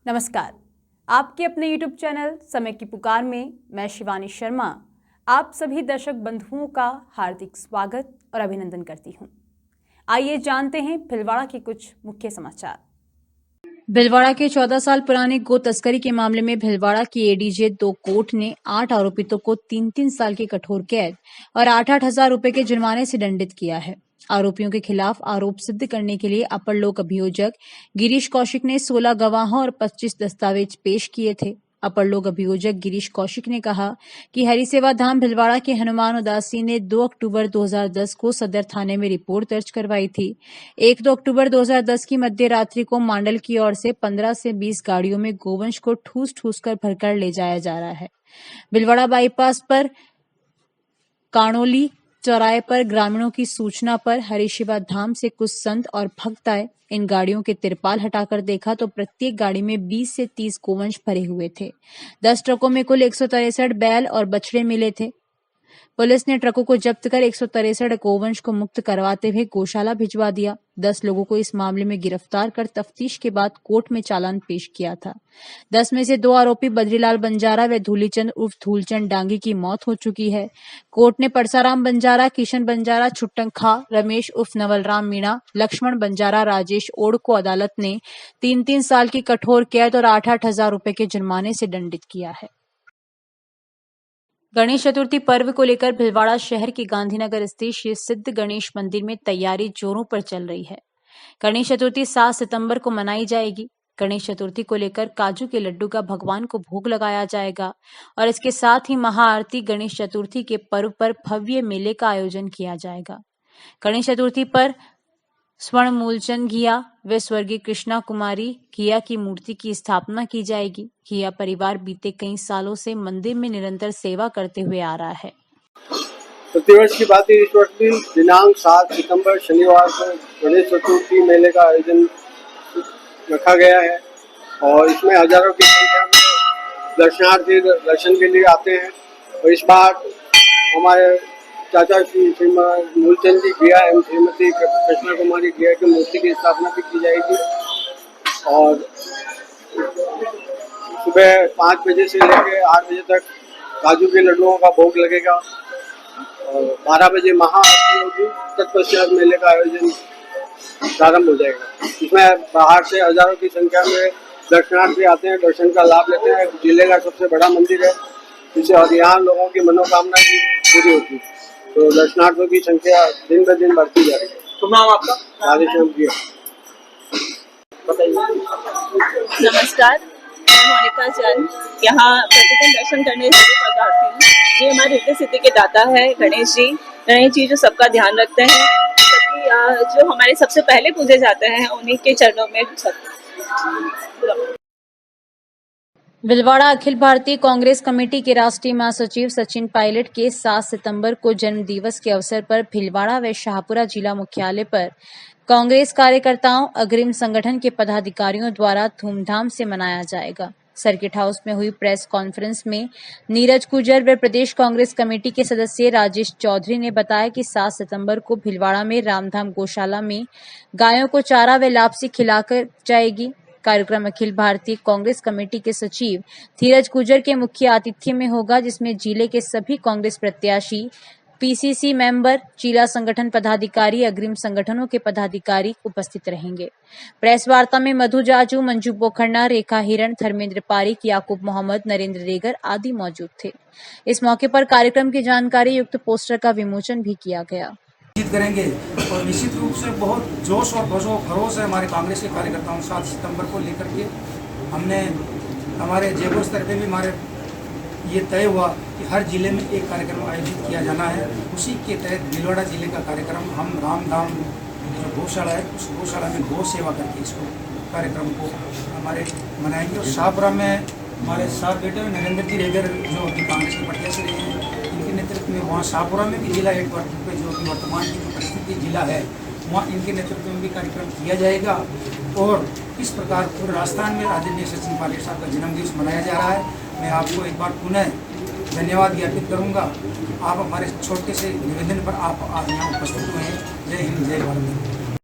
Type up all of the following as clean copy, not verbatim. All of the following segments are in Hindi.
नमस्कार। आपके अपने YouTube चैनल समय की पुकार में मैं शिवानी शर्मा आप सभी दर्शक बंधुओं का हार्दिक स्वागत और अभिनंदन करती हूं। आइए जानते हैं भीलवाड़ा के कुछ मुख्य समाचार। भीलवाड़ा के 14 साल पुराने गो तस्करी के मामले में भीलवाड़ा की एडीजे 2 कोर्ट ने 8 आरोपितों को 3-3 साल की कठोर कैद और 8-8 हजार रुपए के जुर्माने से दंडित किया है। आरोपियों के खिलाफ आरोप सिद्ध करने के लिए अपर लोक अभियोजक गिरीश कौशिक ने 16 गवाहों और 25 दस्तावेज पेश किए थे। अपर लोक अभियोजक गिरीश कौशिक ने कहा कि हरिसेवा धाम भीलवाड़ा के हनुमान उदासी ने 2 अक्टूबर 2010 को सदर थाने में रिपोर्ट दर्ज करवाई थी। 1-2 अक्टूबर 2010 की मध्य रात्रि को मांडल की ओर से 15 से 20 गाड़ियों में गोवंश को ठूस कर भरकर ले जाया जा रहा है। भीलवाड़ा बाईपास पर कानोली चौराहे पर ग्रामीणों की सूचना पर हरिशिवा धाम से कुछ संत और भक्त आए। इन गाड़ियों के तिरपाल हटाकर देखा तो प्रत्येक गाड़ी में 20 से 30 गोवंश भरे हुए थे। 10 ट्रकों में कुल 163 बैल और बछड़े मिले थे। पुलिस ने ट्रकों को जब्त कर 163 गोवंश को मुक्त करवाते हुए गौशाला भिजवा दिया। 10 लोगों को इस मामले में गिरफ्तार कर तफ्तीश के बाद कोर्ट में चालान पेश किया था। 10 में से 2 आरोपी बद्रीलाल बंजारा व धूलीचंद उर्फ धूलचंद डांगी की मौत हो चुकी है। कोर्ट ने परसाराम बंजारा, किशन बंजारा, छुट्टन खा, रमेश उर्फ नवलराम मीणा, लक्ष्मण बंजारा, राजेश ओड को अदालत ने 3-3 साल की कठोर कैद और 8-8 हजार रुपए के जुर्माने से दंडित किया है। गणेश चतुर्थी पर्व को लेकर भीलवाड़ा शहर के गांधीनगर स्थित श्री सिद्ध गणेश मंदिर में तैयारी जोरों पर चल रही है। गणेश चतुर्थी 7 सितंबर को मनाई जाएगी। गणेश चतुर्थी को लेकर काजू के लड्डू का भगवान को भोग लगाया जाएगा और इसके साथ ही महाआरती गणेश चतुर्थी के पर्व पर भव्य मेले का आयोजन किया जाएगा। गणेश चतुर्थी पर स्वर्ण मूलचंद घिया व स्वर्गीय कृष्णा कुमारी घिया की मूर्ति की स्थापना की जाएगी। घिया परिवार बीते कई सालों से मंदिर में निरंतर सेवा करते हुए आ रहा है। प्रतिवर्ष की बात इस वर्ष भी दिनांक 7 सितंबर शनिवार को गणेश चतुर्थी मेले का आयोजन रखा गया है और इसमें हजारों की संख्या में दर्शनार्थी दर्शन के लिए आते हैं। और इस बार हमारे चाचा श्री मूलचंद जी घिया एवं श्रीमती कृष्णा कुमारी घिया की मूर्ति की स्थापना भी की जाएगी और सुबह 5 बजे से लेकर 8 बजे तक काजू के लड्डुओं का भोग लगेगा और 12 बजे महाआरती होगी। तत्पश्चात मेले का आयोजन प्रारंभ हो जाएगा। इसमें बाहर से हजारों की संख्या में दर्शनार्थी आते हैं, दर्शन का लाभ लेते हैं। जिले का सबसे बड़ा मंदिर है जिसे और यहाँ लोगों की मनोकामना भी पूरी होती है, तो दर्शनार्थियों की संख्या दिन ब दिन बढ़ती जा रही है। तो नाम आपका? राधेश्याम जी। नमस्कार, मैं मोनिका चंद यहाँ प्रतिदिन दर्शन करने जरूर पधारती हूँ। ये हमारे हृदय सिद्धि के दाता है गणेश जी जो सबका ध्यान रखते हैं, जो हमारे सबसे पहले पूजे जाते हैं, उन्हीं के चरणों में भीलवाड़ा अखिल भारतीय कांग्रेस कमेटी के राष्ट्रीय महासचिव सचिन पायलट के 7 सितंबर को जन्म दिवस के अवसर पर भीलवाड़ा व शाहपुरा जिला मुख्यालय पर कांग्रेस कार्यकर्ताओं अग्रिम संगठन के पदाधिकारियों द्वारा धूमधाम से मनाया जाएगा। सर्किट हाउस में हुई प्रेस कॉन्फ्रेंस में नीरज गुर्जर व प्रदेश कांग्रेस कमेटी के सदस्य राजेश चौधरी ने बताया कि 7 सितंबर को भीलवाड़ा में रामधाम गौशाला में गायों को चारा व लापसी खिलाकर जाएगी। कार्यक्रम अखिल भारतीय कांग्रेस कमेटी के सचिव धीरज गुर्जर के मुख्य आतिथ्य में होगा, जिसमें जिले के सभी कांग्रेस प्रत्याशी, पीसीसी मेंबर, जिला संगठन पदाधिकारी, अग्रिम संगठनों के पदाधिकारी उपस्थित रहेंगे। प्रेस वार्ता में मधु जाजू, मंजू पोखरना, रेखा हिरण, धर्मेंद्र पारिक, याकूब मोहम्मद, नरेंद्र रेगर आदि मौजूद थे। इस मौके पर कार्यक्रम की जानकारी युक्त पोस्टर का विमोचन भी किया गया। करेंगे और निश्चित रूप से बहुत जोश और भरोसा है हमारे कांग्रेस के कार्यकर्ताओं। 7 सितंबर को लेकर के हमने हमारे जयपुर स्तर पे भी हमारे ये तय हुआ कि हर जिले में एक कार्यक्रम आयोजित किया जाना है। उसी के तहत भीलवाड़ा जिले का कार्यक्रम हम रामधाम जो गौशाला है उस गौशाला में गौ सेवा करके इसको कार्यक्रम को हमारे मनाएंगे। और शाहपुरा में हमारे साथ बेटे हुए नरेंद्र जी रेगर जो अभी कांग्रेस के प्रत्याशी रहे हैं, इनके नेतृत्व में वहाँ शाहपुरा में भी जिला हेडक्वार्टर पे जो कि वर्तमान की जो परिस्थिति जिला है वहाँ इनके नेतृत्व में भी कार्यक्रम किया जाएगा। और इस प्रकार पूरे राजस्थान में आदरणीय सचिन पायलट साहब का जन्मदिवस मनाया जा रहा है। मैं आपको एक बार पुनः धन्यवाद ज्ञापित करूँगा। आप हमारे छोटे से निवेदन पर आप आज यहाँ उपस्थित हुए हैं। जय हिंद, जय भारत।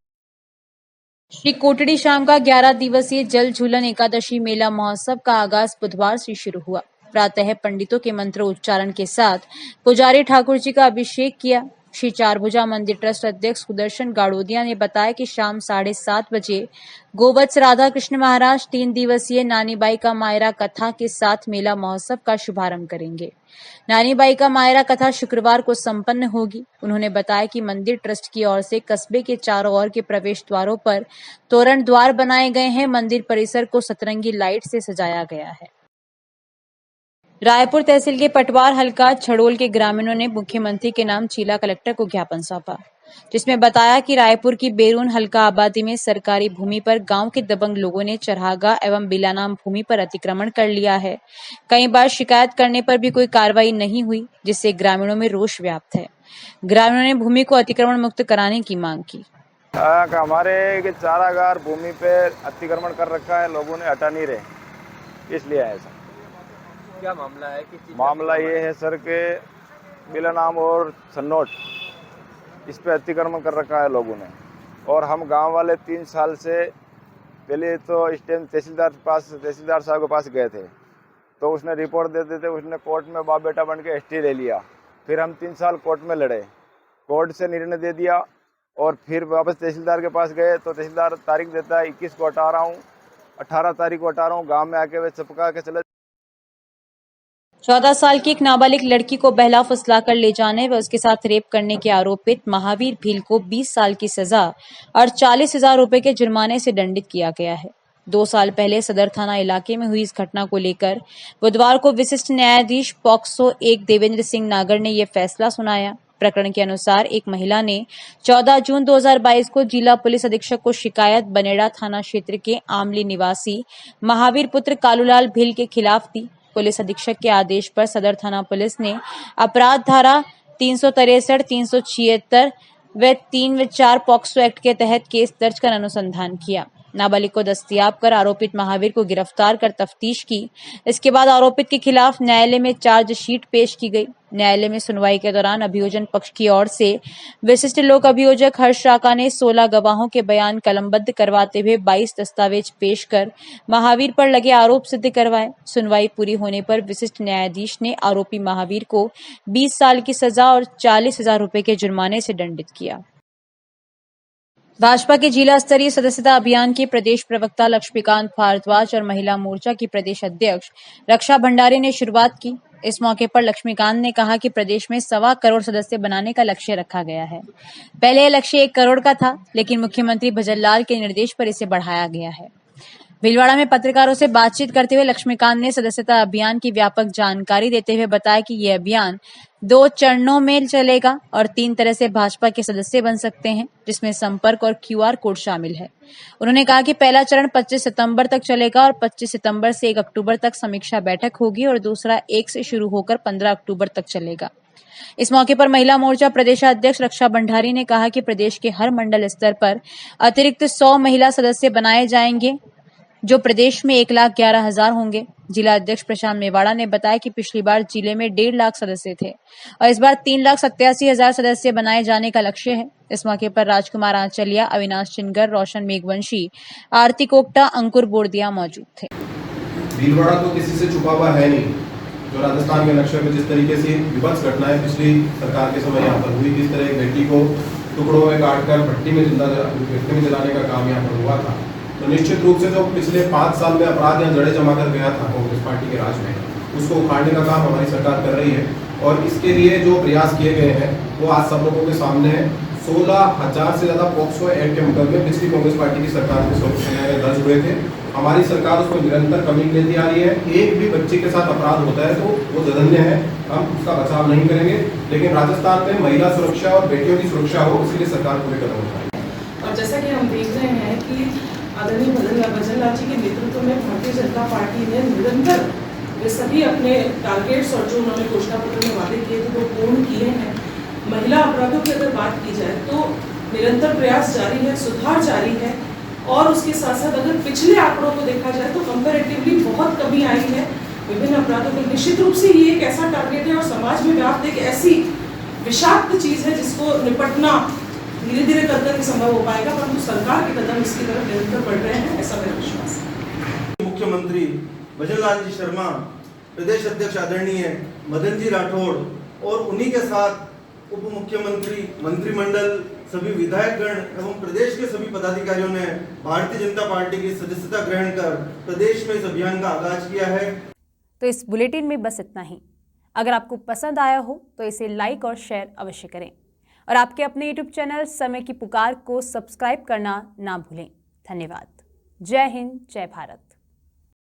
श्री कोटड़ी शाम का 11 दिवसीय जल झूलन एकादशी मेला महोत्सव का आगाज बुधवार से शुरू हुआ। प्रातः पंडितों के मंत्र उच्चारण के साथ पुजारी ठाकुर जी का अभिषेक किया। श्री चारभुजा मंदिर ट्रस्ट अध्यक्ष सुदर्शन गाड़ोदिया ने बताया कि शाम 7:30 बजे गोवत्स राधा कृष्ण महाराज 3 दिवसीय नानीबाई का मायरा कथा के साथ मेला महोत्सव का शुभारंभ करेंगे। नानीबाई का मायरा कथा शुक्रवार को संपन्न होगी। उन्होंने बताया कि मंदिर ट्रस्ट की ओर से कस्बे के चारों ओर के प्रवेश द्वारों पर तोरण द्वार बनाए गए हैं। मंदिर परिसर को सतरंगी लाइट से सजाया गया है। रायपुर तहसील के पटवार हल्का छड़ोल के ग्रामीणों ने मुख्यमंत्री के नाम जिला कलेक्टर को ज्ञापन सौंपा, जिसमें बताया कि रायपुर की बेरून हल्का आबादी में सरकारी भूमि पर गांव के दबंग लोगों ने चरहागा एवं बिलानाम भूमि पर अतिक्रमण कर लिया है। कई बार शिकायत करने पर भी कोई कार्रवाई नहीं हुई, जिससे ग्रामीणों में रोष व्याप्त है। ग्रामीणों ने भूमि को अतिक्रमण मुक्त कराने की मांग की। हमारे चारागार भूमि पे अतिक्रमण कर रखा है, लोगों ने हटा नहीं रहे, इसलिए ऐसा। क्या मामला है? मामला ये है सर के बिलानाम और सन्नोट इस पे अतिक्रमण कर रखा है लोगों ने, और हम गांव वाले 3 साल से पहले तो इस टाइम तहसीलदार साहब के पास गए थे, तो उसने रिपोर्ट दे देते, उसने कोर्ट में बाप बेटा बन के ST ले लिया। फिर हम 3 साल कोर्ट में लड़े, कोर्ट से निर्णय दे दिया, और फिर वापस तहसीलदार के पास गए तो तहसीलदार तारीख देता है 21 को हटा रहा हूँ, 18 तारीख को हटा रहा हूँ। गाँव में आके वे चपका के चले। 14 साल की एक नाबालिग लड़की को बहला फुसलाकर ले जाने व उसके साथ रेप करने के आरोपित महावीर भील को 20 साल की सजा और 40,000 रुपए के जुर्माने से दंडित किया गया है। 2 साल पहले सदर थाना इलाके में हुई इस घटना को लेकर बुधवार को विशिष्ट न्यायाधीश पॉक्सो 1 देवेंद्र सिंह नागर ने यह फैसला सुनाया। प्रकरण के अनुसार एक महिला ने 14 जून 2022 को जिला पुलिस अधीक्षक को शिकायत बनेड़ा थाना क्षेत्र के आमली निवासी महावीर पुत्र कालूलाल भील के खिलाफ दी। पुलिस अधीक्षक के आदेश पर सदर थाना पुलिस ने अपराध धारा 363, 376 व 3 व 4 पॉक्सो एक्ट के तहत केस दर्ज कर अनुसंधान किया। नाबालिग को दस्तयाब कर आरोपित महावीर को गिरफ्तार कर तफ्तीश की। इसके बाद आरोपित के खिलाफ न्यायालय में चार्जशीट पेश की गई। न्यायालय में सुनवाई के दौरान अभियोजन पक्ष की ओर से विशिष्ट लोक अभियोजक हर्ष राका ने 16 गवाहों के बयान कलमबद्ध करवाते हुए 22 दस्तावेज पेश कर महावीर पर लगे आरोप सिद्ध करवाए। सुनवाई पूरी होने पर विशिष्ट न्यायाधीश ने आरोपी महावीर को 20 साल की सजा और 40,000 रुपए के जुर्माने से दंडित किया। भाजपा के जिला स्तरीय सदस्यता अभियान के प्रदेश प्रवक्ता लक्ष्मीकांत भारद्वाज और महिला मोर्चा की प्रदेश अध्यक्ष रक्षा भंडारी ने शुरुआत की। इस मौके पर लक्ष्मीकांत ने कहा कि प्रदेश में 1.25 करोड़ सदस्य बनाने का लक्ष्य रखा गया है। पहले यह लक्ष्य 1 करोड़ का था, लेकिन मुख्यमंत्री भजनलाल के निर्देश पर इसे बढ़ाया गया है। भीलवाड़ा में पत्रकारों से बातचीत करते हुए लक्ष्मीकांत ने सदस्यता अभियान की व्यापक जानकारी देते हुए बताया कि यह अभियान 2 चरणों में चलेगा और 3 तरह से भाजपा के सदस्य बन सकते हैं, जिसमें संपर्क और QR कोड शामिल है। उन्होंने कहा कि पहला चरण 25 सितंबर तक चलेगा और 25 सितंबर से 1 अक्टूबर तक समीक्षा बैठक होगी और दूसरा 1 से शुरू होकर 15 अक्टूबर तक चलेगा। इस मौके पर महिला मोर्चा प्रदेशाध्यक्ष रक्षा भंडारी ने कहा कि प्रदेश के हर मंडल स्तर पर अतिरिक्त 100 महिला सदस्य बनाए जाएंगे, जो प्रदेश में 1,11,000 होंगे। जिला अध्यक्ष प्रशांत मेवाड़ा ने बताया कि पिछली बार जिले में 1.5 लाख सदस्य थे और इस बार 3,87,000 सदस्य बनाए जाने का लक्ष्य है। इस मौके पर राजकुमार आंचलिया, अविनाश चिनगर, रोशन मेघवंशी, आरती कोकटा, अंकुर बोरदिया मौजूद थे। भीलवाड़ा तो किसी से छुपा हुआ है नहीं। जो राजस्थान के नक्शे में जिस तरीके से विभत्स घटनाएं पिछली सरकार के समय यहाँ पर हुई, किस तरह एक बेटी को टुकड़ों में काटकर भट्टी में जलाने का काम यहाँ पर हुआ था, तो निश्चित रूप से जो पिछले 5 साल में अपराध यहाँ जड़े जमा कर गया था कांग्रेस पार्टी के राज में, उसको उखाड़ने का काम हमारी सरकार कर रही है। और इसके लिए जो प्रयास किए गए हैं वो आज सब लोगों के सामने है। 16,000 से ज़्यादा पॉक्सो एक्ट के मुकदमे पिछली कांग्रेस पार्टी की सरकार में दर्ज हुए थे। हमारी सरकार उसमें निरंतर कमी लेती आ रही है। एक भी बच्चे के साथ अपराध होता है तो वो जघन्य है, हम उसका बचाव नहीं करेंगे, लेकिन राजस्थान में महिला सुरक्षा और बेटियों की सुरक्षा हो, इसके लिए सरकार पूरे कदम उठाएगी। और जैसा कि हम देख रहे हैं कि आदरणीय भजनलाल जी के नेतृत्व में भारतीय जनता पार्टी ने निरंतर वे सभी अपने टारगेट्स और जो उन्होंने घोषणा पत्र में वादे किए थे वो पूर्ण किए हैं। महिला अपराधों की अगर बात की जाए तो निरंतर प्रयास जारी है, सुधार जारी है, और उसके साथ साथ अगर पिछले आंकड़ों को देखा जाए तो कंपैरेटिवली बहुत कमी आई है विभिन्न अपराधों में। निश्चित रूप से ये एक ऐसा टारगेट है और समाज में व्याप्त एक ऐसी विषाक्त चीज़ है जिसको निपटना धीरे धीरे कर तक संभव हो पाएगा, परंतु सरकार के कदम इसकी तरफ निरंतर बढ़ रहे हैं, ऐसा मेरा विश्वास है। मुख्यमंत्री भजन लाल जी शर्मा, प्रदेश अध्यक्ष आदरणीय मदन जी राठौड़ और उन्हीं के साथ उप मुख्यमंत्री, मंत्रिमंडल, सभी विधायकगण एवं प्रदेश के सभी पदाधिकारियों ने भारतीय जनता पार्टी की सदस्यता ग्रहण कर प्रदेश में इस अभियान का आगाज किया है। तो इस बुलेटिन में बस इतना ही। अगर आपको पसंद आया हो तो इसे लाइक और शेयर अवश्य करें और आपके अपने यूट्यूब चैनल समय की पुकार को सब्सक्राइब करना ना भूलें। धन्यवाद। जय हिंद, जय भारत।